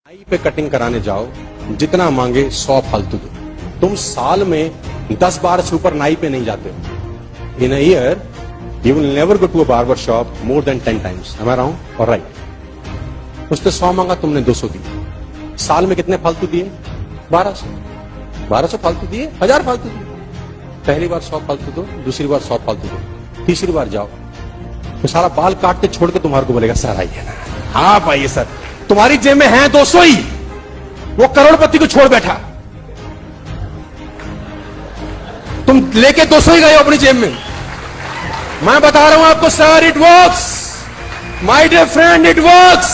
नाई पे कटिंग कराने जाओ, जितना मांगे 100 फालतू दो। तुम साल में 10 बार से ऊपर नाई पे नहीं जाते हो। In a year you will never go to a barber shop more than 10 times. Am I wrong और राइट? उसने 100 मांगा, तुमने 200 दिए। साल में कितने फालतू दिए? 1200 फालतू दिए, 1000 फालतू दिए। पहली बार 100 फालतू दो, दूसरी बार 100 फालतू दो, तीसरी बार जाओ तो सारा बाल काट के छोड़ के तुम्हारे को बोलेगा सर आइए ना। हाँ भाई सर, तुम्हारी जेब में है 200 ही, वो करोड़पति को छोड़ बैठा, तुम लेके 200 ही गए अपनी जेब में। मैं बता रहा हूं आपको sir, it works my dear friend, it works.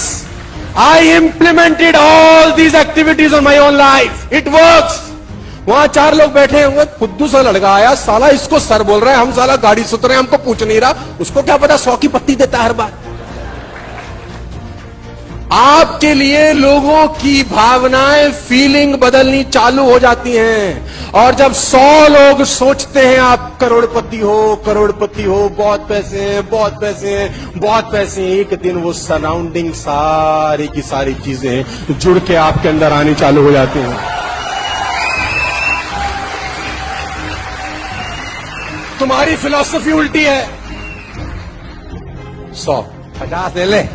I implemented all these activities on my own life, it works. वहां 4 लोग बैठे होंगे, खुद्दू सा लड़का आया, साला इसको सर बोल रहा है, हम साला गाड़ी सुत रहे हैं, हमको पूछ नहीं रहा, उसको क्या पता 100 की पत्ती देता है हर बार। आपके लिए लोगों की भावनाएं, फीलिंग बदलनी चालू हो जाती हैं। और जब 100 लोग सोचते हैं आप करोड़पति हो, बहुत पैसे हैं, बहुत पैसे हैं, बहुत पैसे हैं, एक दिन वो सराउंडिंग सारी की सारी चीजें जुड़ के आपके अंदर आनी चालू हो जाती हैं। तुम्हारी फिलॉसफी उल्टी है। 100 50 ले ले,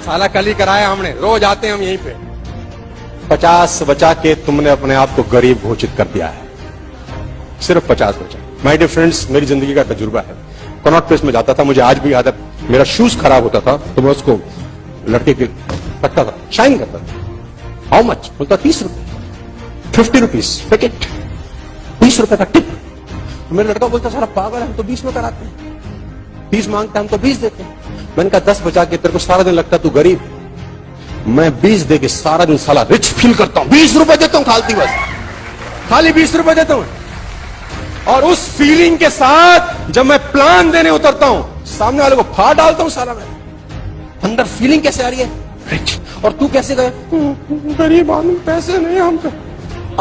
साला कल ही कराया हमने, रोज आते हैं हम यहीं पे। 50 बचा के तुमने अपने आप को गरीब घोषित कर दिया है, सिर्फ 50 बचा। माय डियर फ्रेंड्स, मेरी जिंदगी का तजुर्बा है। कनॉट प्लेस में जाता था, मुझे आज भी याद है, मेरा शूज खराब होता था तो मैं उसको लड़के के रखता था, शाइन करता था। How much? बोलता 30 रुपए, 50 रुपीज पैकेट, 20 रुपए का टिप। मेरा लड़का बोलता सारा पागल है, हम तो 20 में कराते हैं, 30 मांगते हैं हम तो 20 देते हैं। मैंने कहा 10 बचा के तेरे को सारा दिन लगता तू गरीब, मैं 20 दे के सारा दिन साला रिच फील करता हूं। 20 रुपए देता हूं खाली, बस खाली 20 रुपए देता हूं। और उस फीलिंग के साथ जब मैं प्लान देने उतरता हूं, सामने वाले को फाड़ डालता हूं साला। मैं अंदर फीलिंग कैसे आ रही है? रिच। और तू कैसे गए? गरीब आदमी, पैसे नहीं हमको।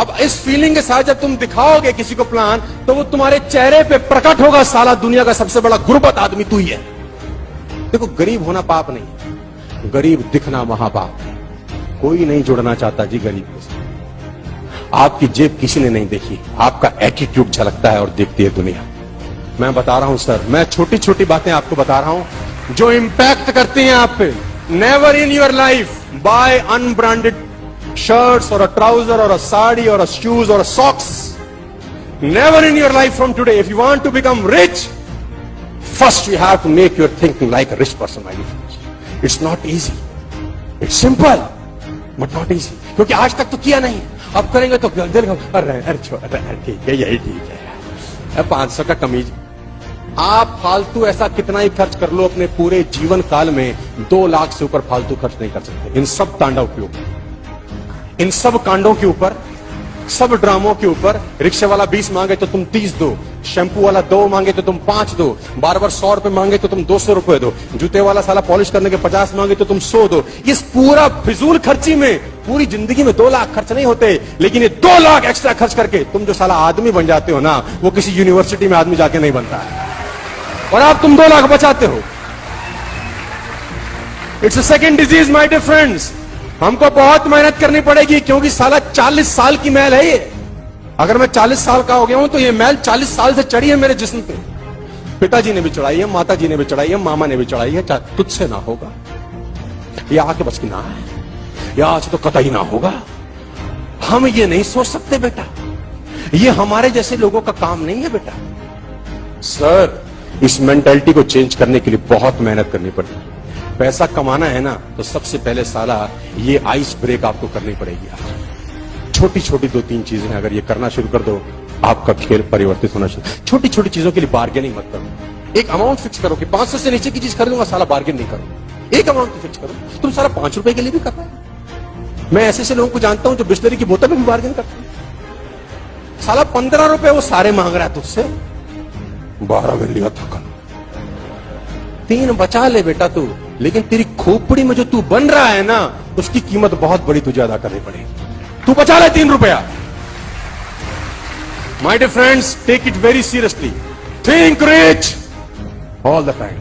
अब इस फीलिंग के साथ जब तुम दिखाओगे किसी को प्लान, तो वो तुम्हारे चेहरे पे प्रकट होगा, साला दुनिया का सबसे बड़ा गुर्बत आदमी तू ही है। देखो, गरीब होना पाप नहीं, गरीब दिखना महापाप है। कोई नहीं जुड़ना चाहता जी गरीब के साथ। आपकी जेब किसी ने नहीं देखी, आपका एटीट्यूड झलकता है और देखती है दुनिया। मैं बता रहा हूं सर, मैं छोटी छोटी बातें आपको बता रहा हूं जो इंपैक्ट करती हैं आप पे। Never in your life buy unbranded shirts or a trouser or a sari or a shoes or a socks. Never in your life from today. If you want to become rich, first you have to make your thinking like a rich person, my dear friends. It's not easy. It's simple, but not easy. क्योंकि आज तक तो किया नहीं, अब करेंगे तो अरे ठीक है, यही ठीक है। 500 का कमीज। आप फालतू ऐसा कितना ही खर्च कर लो अपने पूरे जीवन काल में, 2 लाख से ऊपर फालतू खर्च नहीं कर सकते। इन सब तांडव के ऊपर, इन सब कांडों के ऊपर, सब ड्रामों के ऊपर। रिक्शे वाला 20 मांगे तो तुम 30 दो, शैम्पू वाला 2 मांगे तो तुम 5 दो, बार-बार 100 रुपए मांगे तो तुम 200 रुपए दो, जूते वाला साला पॉलिश करने के 50 मांगे तो तुम 100 दो। इस पूरा फिजूल खर्ची में पूरी जिंदगी में 2 लाख खर्च नहीं होते, लेकिन ये 2 लाख एक्स्ट्रा खर्च करके तुम जो साला आदमी बन जाते हो ना, वो किसी यूनिवर्सिटी में आदमी जाके नहीं बनता है। और आप तुम 2 लाख बचाते हो। It's a second disease my dear friends. हमको बहुत मेहनत करनी पड़ेगी, क्योंकि साला 40 साल की मैल है ये। अगर मैं 40 साल का हो गया हूं तो ये मैल 40 साल से चढ़ी है मेरे जिस्म पे। पिताजी ने भी चढ़ाई है, माता जी ने भी चढ़ाई है, मामा ने भी चढ़ाई है। तुझसे ना होगा, ये आके बस की ना है, या आज तो कतई ना होगा। हम ये नहीं सोच सकते बेटा, ये हमारे जैसे लोगों का काम नहीं है बेटा। सर, इस मेंटालिटी को चेंज करने के लिए बहुत मेहनत करनी पड़ेगी। पैसा कमाना है ना, तो सबसे पहले साला ये आइस ब्रेक आपको करनी पड़ेगी। छोटी छोटी 2-3 चीजें अगर ये करना शुरू कर दो, आपका खेल परिवर्तित होना शुरू। छोटी छोटी चीजों के लिए बार्गेनिंग मत करो। एक अमाउंट फिक्स करो कि 500 से नीचे की चीज खरीदूंगा, साला बार्गेन नहीं करो। एक अमाउंट फिक्स करो। तुम सारा 5 रुपए के लिए भी कर रहे हो। मैं ऐसे लोगों को जानता हूं जो बिस्लरी की बोतल में भी बार्गेन करते हैं। साला 15 रुपए वो सारे मांग रहा है तुझसे, 12 में लिया था कल। 3 बचा ले बेटा तू, लेकिन तेरी खोपड़ी में जो तू बन रहा है ना, उसकी कीमत बहुत बड़ी तुझे अदा करनी पड़ेगी। तू बचा ले 3 रुपया। My dear friends, take it very seriously. Think rich all the time.